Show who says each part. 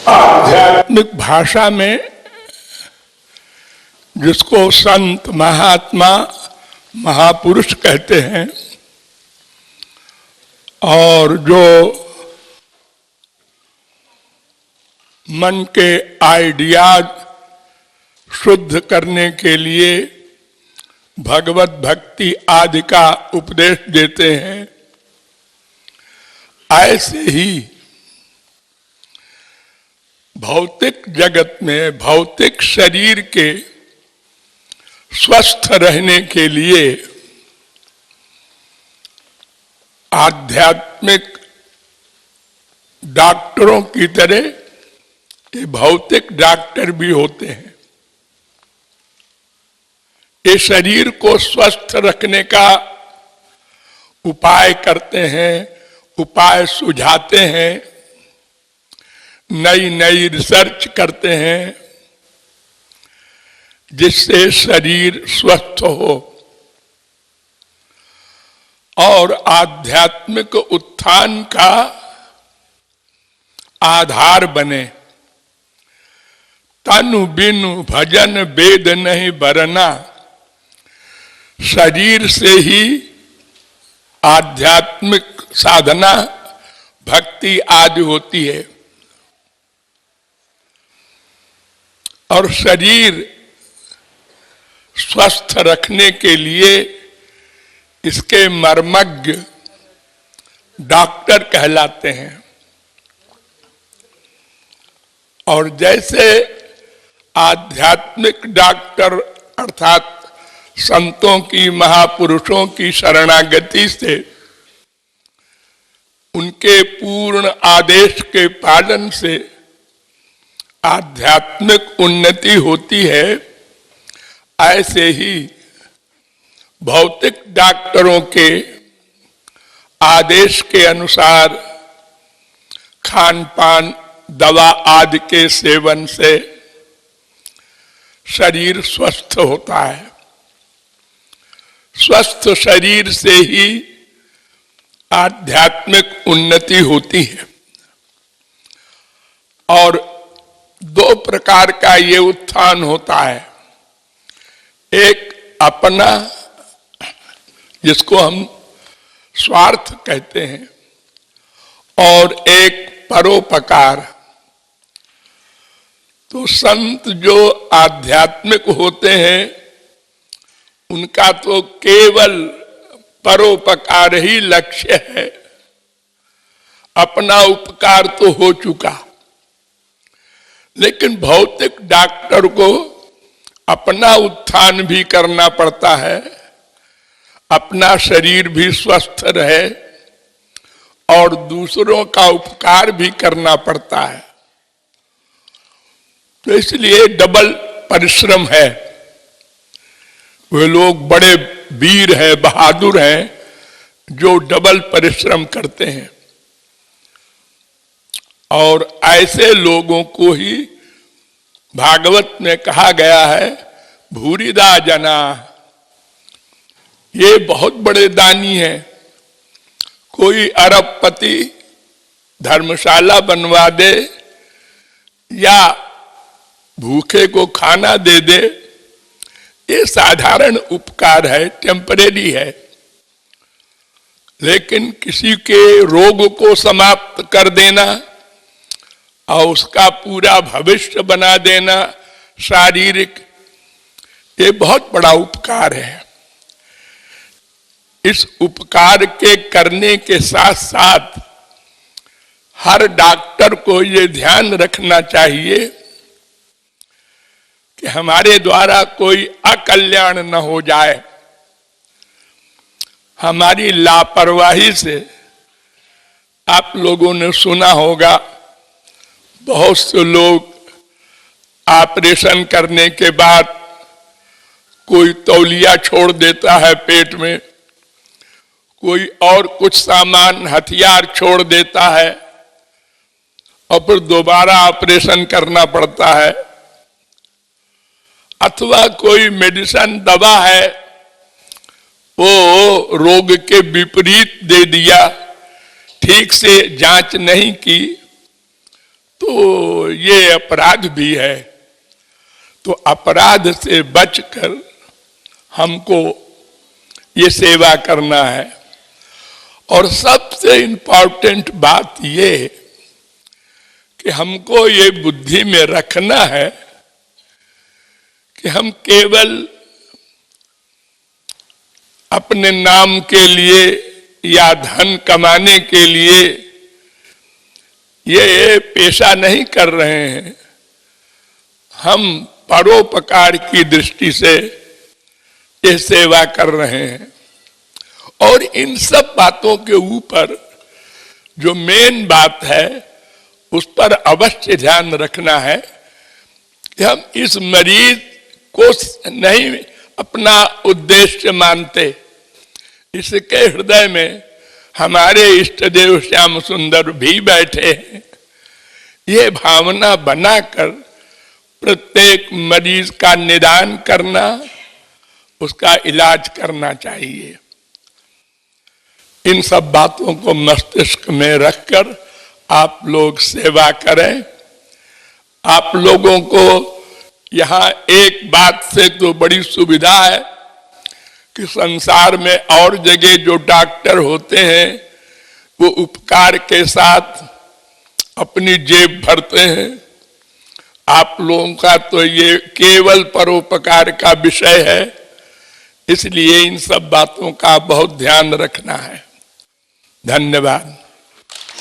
Speaker 1: आध्यात्मिक भाषा में जिसको संत, महात्मा, महापुरुष कहते हैं और जो मन के आइडियाज शुद्ध करने के लिए भगवत भक्ति आदि का उपदेश देते हैं, ऐसे ही भौतिक जगत में भौतिक शरीर के स्वस्थ रहने के लिए आध्यात्मिक डॉक्टरों की तरह ये भौतिक डॉक्टर भी होते हैं। ये शरीर को स्वस्थ रखने का उपाय करते हैं, उपाय सुझाते हैं, नई नई रिसर्च करते हैं जिससे शरीर स्वस्थ हो और आध्यात्मिक उत्थान का आधार बने। तनु बिनु भजन वेद नहीं बरना, शरीर से ही आध्यात्मिक साधना भक्ति आदि होती है और शरीर स्वस्थ रखने के लिए इसके मर्मज्ञ डॉक्टर कहलाते हैं। और जैसे आध्यात्मिक डॉक्टर अर्थात संतों की, महापुरुषों की शरणागति से उनके पूर्ण आदेश के पालन से आध्यात्मिक उन्नति होती है, ऐसे ही भौतिक डॉक्टरों के आदेश के अनुसार खान पान, दवा आदि के सेवन से शरीर स्वस्थ होता है। स्वस्थ शरीर से ही आध्यात्मिक उन्नति होती है। और दो प्रकार का ये उत्थान होता है, एक अपना जिसको हम स्वार्थ कहते हैं और एक परोपकार। तो संत जो आध्यात्मिक होते हैं उनका तो केवल परोपकार ही लक्ष्य है, अपना उपकार तो हो चुका। लेकिन भौतिक डॉक्टर को अपना उत्थान भी करना पड़ता है, अपना शरीर भी स्वस्थ रहे और दूसरों का उपकार भी करना पड़ता है। तो इसलिए डबल परिश्रम है। वे लोग बड़े वीर हैं, बहादुर हैं जो डबल परिश्रम करते हैं। और ऐसे लोगों को ही भागवत में कहा गया है भूरिदा जना, ये बहुत बड़े दानी हैं। कोई अरबपति धर्मशाला बनवा दे या भूखे को खाना दे दे, ये साधारण उपकार है, टेम्परेरी है। लेकिन किसी के रोग को समाप्त कर देना और उसका पूरा भविष्य बना देना शारीरिक, ये बहुत बड़ा उपकार है। इस उपकार के करने के साथ साथ हर डॉक्टर को ये ध्यान रखना चाहिए कि हमारे द्वारा कोई अकल्याण न हो जाए। हमारी लापरवाही से आप लोगों ने सुना होगा, बहुत से लोग ऑपरेशन करने के बाद कोई तौलिया छोड़ देता है पेट में, कोई और कुछ सामान हथियार छोड़ देता है और फिर दोबारा ऑपरेशन करना पड़ता है। अथवा कोई मेडिसिन दवा है वो रोग के विपरीत दे दिया, ठीक से जांच नहीं की, तो ये अपराध भी है। तो अपराध से बचकर हमको ये सेवा करना है। और सबसे इंपॉर्टेंट बात ये कि हमको ये बुद्धि में रखना है कि हम केवल अपने नाम के लिए या धन कमाने के लिए ये पेशा नहीं कर रहे हैं। हम परोपकार की दृष्टि से ये सेवा कर रहे हैं। और इन सब बातों के ऊपर जो मेन बात है उस पर अवश्य ध्यान रखना है कि हम इस मरीज को नहीं अपना उद्देश्य मानते। इसके हृदय में हमारे इष्ट देव श्याम सुंदर भी बैठे हैं। ये भावना बनाकर प्रत्येक मरीज का निदान करना, उसका इलाज करना चाहिए। इन सब बातों को मस्तिष्क में रखकर आप लोग सेवा करें। आप लोगों को यहाँ एक बात से तो बड़ी सुविधा है कि संसार में और जगह जो डॉक्टर होते हैं वो उपकार के साथ अपनी जेब भरते हैं। आप लोगों का तो ये केवल परोपकार का विषय है, इसलिए इन सब बातों का बहुत ध्यान रखना है। धन्यवाद।